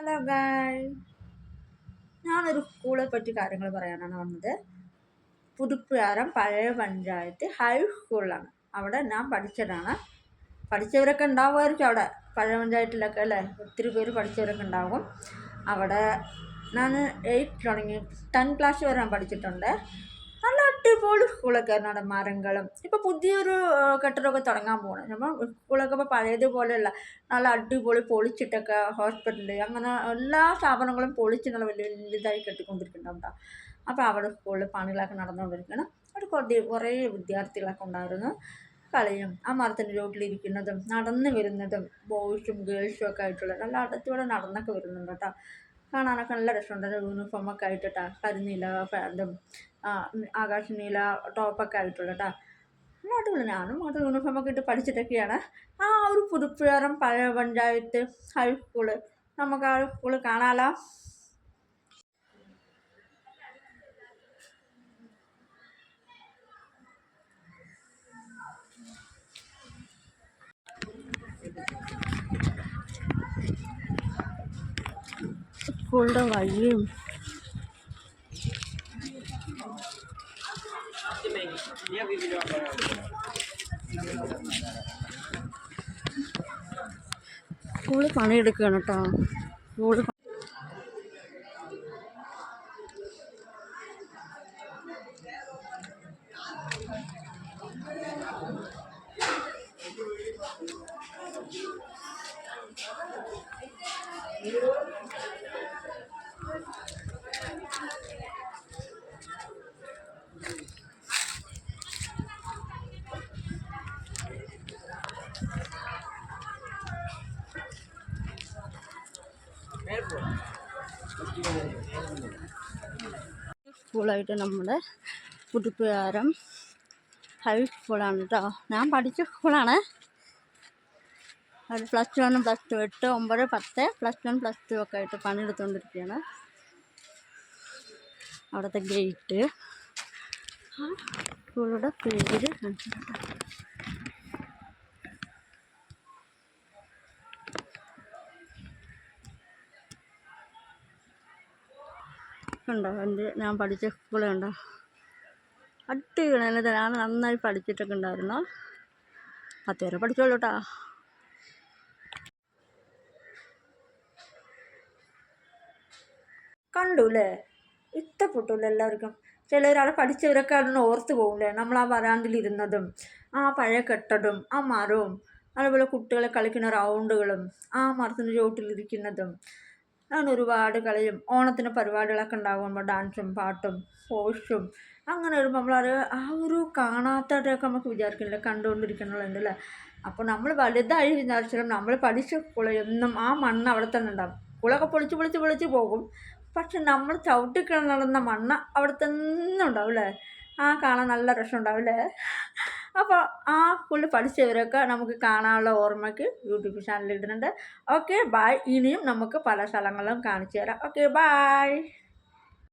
Hello ഗായ്, ഞാനൊരു സ്കൂളെ പറ്റി കാര്യങ്ങൾ പറയാനാണ് വന്നത്. പുതുപ്പുയാരം പഴയ പഞ്ചായത്ത് ഹൈസ്കൂളിലാണ്. അവിടെ ഞാൻ പഠിച്ചതാണ്. പഠിച്ചവരൊക്കെ ഉണ്ടാവുമായിരിക്കും അവിടെ പഴയ പഞ്ചായത്തിലൊക്കെ അല്ലേ. ഒത്തിരി പേര് പഠിച്ചവരൊക്കെ ഉണ്ടാകും അവിടെ. ഞാൻ 8 തുടങ്ങി 10 ക്ലാസ് വരെ ഞാൻ പഠിച്ചിട്ടുണ്ട്. നല്ല അടിപൊളി സ്കൂളൊക്കെ ആയിരുന്നു. അവിടെ മരങ്ങളും ഇപ്പോൾ പുതിയൊരു കെട്ടിടമൊക്കെ തുടങ്ങാൻ പോകണം. നമ്മൾ സ്കൂളൊക്കെ ഇപ്പോൾ പഴയതുപോലെയല്ല, നല്ല അടിപൊളി പൊളിച്ചിട്ടൊക്കെ ഹോസ്പിറ്റൽ അങ്ങനെ എല്ലാ സ്ഥാപനങ്ങളും പൊളിച്ച് നല്ല വലിയ വലുതായി കെട്ടിക്കൊണ്ടിരിക്കുന്നുണ്ടോ. അപ്പോൾ അവിടെ സ്കൂളിൽ പണികളൊക്കെ നടന്നുകൊണ്ടിരിക്കണം. അവിടെ കുറേ വിദ്യാർത്ഥികളൊക്കെ ഉണ്ടായിരുന്നു. കളിയും ആ മരത്തിൻ്റെ ചോട്ടിലിരിക്കുന്നതും നടന്ന് വരുന്നതും ബോയ്സും ഗേൾസും ഒക്കെ ആയിട്ടുള്ള നല്ല അടുത്തൂടെ നടന്നൊക്കെ വരുന്നുണ്ട് കേട്ടോ. കാണാനൊക്കെ നല്ല രസമുണ്ട്. യൂണിഫോമൊക്കെ ആയിട്ടാ, കരിനീല പാൻറ്റും ആകാശ നീല ടോപ്പൊക്കെ ആയിട്ടുള്ള കേട്ടോ. നല്ല അടിപൊളി. ഞാനും അത് യൂണിഫോമൊക്കെ ഇട്ട് പഠിച്ചിട്ടൊക്കെയാണ്. ആ ഒരു പുതുപ്പുയാരം പഴയ പഞ്ചായത്ത് ഹൈസ്കൂള്, നമുക്ക് ആ സ്കൂള് കാണാമല്ലോ. സ്കൂളിൻ്റെ വഴിയും സ്കൂള് പണിയെടുക്കുകയാണ് കേട്ടോ. സ്കൂള് സ്കൂളായിട്ട് നമ്മുടെ പുതുപ്പുയാരം ഹൈസ്കൂളാണ് കേട്ടോ. ഞാൻ പഠിച്ച സ്കൂളാണ്. അത് +1 +2 8 9 10 +1 +2 ഒക്കെ ആയിട്ട് പണിയെടുത്തുകൊണ്ടിരിക്കുകയാണ്. അവിടുത്തെ ഗേറ്റ്, സ്കൂളുടെ പേര് ഉണ്ടോ. ഞാൻ പഠിച്ച സ്കൂളുണ്ടോ, അടിപൊളി. ഞാൻ നന്നായി പഠിച്ചിട്ടൊക്കെ ഉണ്ടായിരുന്നു. 10 വരെ പഠിച്ചോളൂ കേട്ടോ. കണ്ടൂല്ലേ, ഇഷ്ടപ്പെട്ടില്ല എല്ലാവർക്കും. ചിലരാൾ പഠിച്ചവരൊക്കെ അതൊന്ന് ഓർത്ത് പോകില്ലേ. നമ്മൾ ആ വരാന്തിലിരുന്നതും ആ പഴയ കെട്ടതും ആ മരവും അതുപോലെ കുട്ടികളെ കളിക്കുന്ന റൗണ്ടുകളും ആ മരത്തിൻ്റെ ചുവട്ടിലിരിക്കുന്നതും അങ്ങനെ ഒരുപാട് കളിയും ഓണത്തിന് പരിപാടികളൊക്കെ ഉണ്ടാകുമ്പോൾ ഡാൻസും പാട്ടും സ്പോർട്സും അങ്ങനെ വരുമ്പോൾ നമ്മളത് ആ ഒരു കാണാത്തതൊക്കെ നമുക്ക് വിചാരിക്കുന്നില്ല, കണ്ടുകൊണ്ടിരിക്കണമല്ലേ. അപ്പോൾ നമ്മൾ വലുതായി വിചാരിച്ചാലും നമ്മൾ പഠിച്ച സ്കൂൾ എന്നും ആ മണ്ണ് അവിടെ തന്നെ ഉണ്ടാകും. സ്കൂളൊക്കെ പൊളിച്ച് പോകും, പക്ഷെ നമ്മൾ ചവിട്ടിക്കിടന്ന് നടന്ന മണ്ണ് അവിടെ തന്നെ ഉണ്ടാവും അല്ലേ. കാണാൻ നല്ല രസമുണ്ടാവും അല്ലേ. അപ്പോൾ ആ സ്കൂളിൽ പഠിച്ചവരൊക്കെ നമുക്ക് കാണാനുള്ള ഓർമ്മയ്ക്ക് യൂട്യൂബ് ചാനൽ ഇടുന്നുണ്ട്. Okay bye. ഇനിയും നമുക്ക് പല സ്ഥലങ്ങളിലും കാണിച്ചു തരാം. Okay bye.